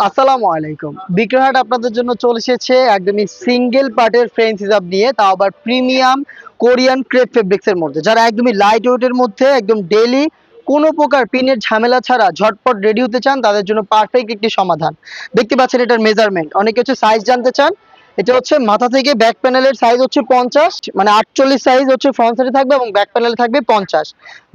আসসালামু আলাইকুম। বিক্রয়হাট আপনাদের জন্য চলে এসেছে একদমই সিঙ্গেল পার্টের ফ্রেঞ্চ হিজাব নিয়ে, তাও আবার প্রিমিয়াম কোরিয়ান ক্রেপ ফেব্রিক্স এর মধ্যে, যারা একদমই লাইট ওয়েটের মধ্যে একদম ডেইলি কোনো প্রকার পিনের ঝামেলা ছাড়া ঝটপট রেডি হতে চান, তাদের জন্য পারফেক্ট একটি সমাধান। দেখতে পাচ্ছেন এটার মেজারমেন্ট, অনেকে হচ্ছে সাইজ জানতে চান। এটা হচ্ছে মাথা থেকে ব্যাক প্যানেলের সাইজ হচ্ছে 50, মানে 48 সাইজ হচ্ছে ফ্রন্ট সাইডে থাকবে এবং ব্যাক প্যানেলে থাকবে 50।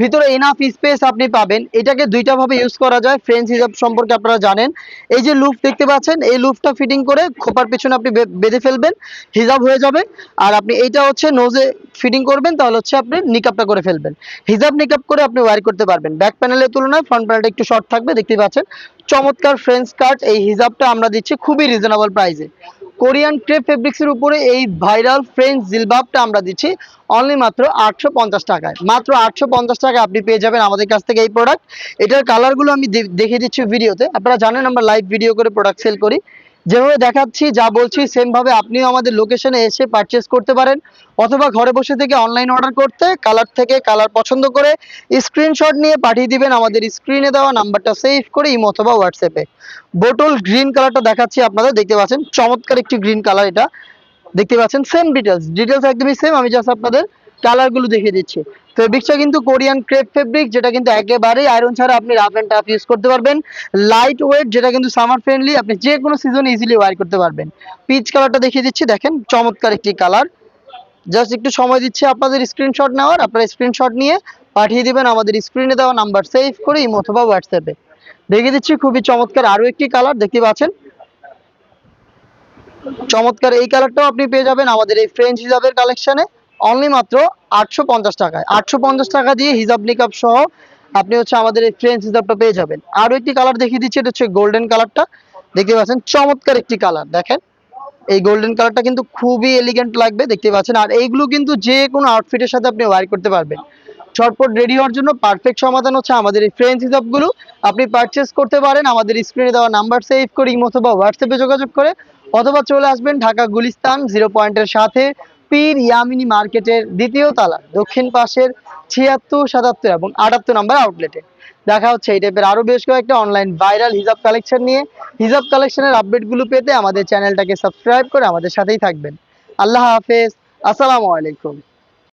ভিতরে এনাফ স্পেস আপনি পাবেন। এটাকে দুইটা ভাবে ইউজ করা যায়। ফ্রেঞ্চ হিজাব সম্পর্কে আপনারা জানেন, এই যে লুপ দেখতে পাচ্ছেন, এই লুপটা ফিটিং করে খোপার পিছনে আপনি বেঁধে ফেলবেন, হিজাব হয়ে যাবে। আর আপনি এইটা হচ্ছে নোজে ফিটিং করবেন, তাহলে হচ্ছে আপনি নিকাবটা করে ফেলবেন। হিজাব নিকাব করে আপনি ওয়্যার করতে পারবেন। ব্যাক প্যানেলের তুলনায় ফ্রন্ট প্যানেলটা একটু শর্ট থাকবে, দেখতে পাচ্ছেন। চমৎকার ফ্রেঞ্চ কাট এই হিজাবটা আমরা দিচ্ছি খুবই রিজনেবল প্রাইসে। কোরিয়ান ক্রেপ ফেব্রিক্সের উপরে এই ভাইরাল ফ্রেঞ্চ জিলবাবটা আমরা দিচ্ছি অনলি মাত্র 850 টাকায়। মাত্র 850 টাকায় আপনি পেয়ে যাবেন আমাদের কাছ থেকে এই প্রোডাক্ট। এটার কালারগুলো আমি দেখিয়ে দিচ্ছি ভিডিওতে। আপনারা জানেন আমরা লাইভ ভিডিও করে প্রোডাক্ট সেল করি। যেভাবে দেখাচ্ছি, যা বলছি সেম ভাবে আপনিও আমাদের লোকেশনে এসে পারচেজ করতে পারেন, অথবা ঘরে বসে থেকে অনলাইন অর্ডার করতে কালার থেকে কালার পছন্দ করে স্ক্রিনশট নিয়ে পাঠিয়ে দিবেন আমাদের স্ক্রিনে দেওয়া নাম্বারটা সেভ করে ইমো অথবা হোয়াটসঅ্যাপে। বোটল গ্রিন কালারটা দেখাচ্ছি আপনাদের, দেখতে পাচ্ছেন চমৎকার একটি গ্রিন কালার। এটা দেখতে পাচ্ছেন সেম ডিটেলস একদমই সেম, আমি জাস্ট আপনাদের কালারগুলো দেখিয়ে দিচ্ছি। ফেব্রিক্সটা কিন্তু কোরিয়ান ক্রেপ ফেব্রিক, যেটা কিন্তু একেবারেই আয়রন ছাড়া আপনি রাফ এন্ড টাফ ইউজ করতে পারবেন। লাইট ওয়েট, যেটা কিন্তু সামার ফ্রেন্ডলি, আপনি যে কোনো সিজনে ইজিলি ওয়্যার করতে পারবেন। পিচ কালারটা দেখিয়ে দিচ্ছি, দেখেন চমৎকার একটি কালার। জাস্ট একটু সময় দিচ্ছি আপনাদের স্ক্রিনশট নেওয়ার, আপনারা স্ক্রিনশট নিয়ে পাঠিয়ে দিবেন আমাদের স্ক্রিনে দেওয়া নাম্বার সেভ করে ইমো অথবা হোয়াটসঅ্যাপে। দেখিয়ে দিচ্ছি খুবই চমৎকার আরো একটি কালার, দেখতে পাচ্ছেন চমৎকার এই কালারটাও আপনি পেয়ে যাবেন আমাদের এই ফ্রেঞ্চ হিজাবের কালেকশনে অনলি মাত্র 850 টাকায়। 850 টাকা দিয়ে হিজাব নিকাব সহ আপনি হচ্ছে আমাদের এই ফ্রেঞ্চ হিজাবটা পেয়ে যাবেন। আরো একটি কালার দেখিয়ে দিচ্ছি, এটা হচ্ছে গোল্ডেন কালারটা, দেখতে পাচ্ছেন চমৎকার একটি কালার। দেখেন এই গোল্ডেন কালারটা কিন্তু খুবই এলিগেন্ট লাগবে, দেখতে পাচ্ছেন। আর এইগুলো কিন্তু যে কোনো আউটফিটের সাথে আপনি ওয়্যার করতে পারবেন। ঝটপট রেডি হওয়ার জন্য পারফেক্ট সমাধান হচ্ছে আমাদের এই ফ্রেঞ্চ হিজাবগুলো। আপনি পারচেস করতে পারেন আমাদের স্ক্রিনে দেওয়া নাম্বার সেভ করে ইমো অথবা হোয়াটসঅ্যাপে যোগাযোগ করে, অথবা চলে আসবেন ঢাকা গুলিস্তান 0 পয়েন্টের সাথে পীর ইয়ামিনী মার্কেটের দ্বিতীয় তালা দক্ষিণ পাশের 76, 77 এবং 78 নম্বর আউটলেটে। দেখা হচ্ছে এই টাইপের আরো বেশ কয়েকটা অনলাইন ভাইরাল হিজাব কালেকশন নিয়ে। হিজাব কালেকশনের আপডেটগুলো পেতে আমাদের চ্যানেলটাকে সাবস্ক্রাইব করে আমাদের সাথেই থাকবেন। আল্লাহ হাফেজ, আসসালামু আলাইকুম।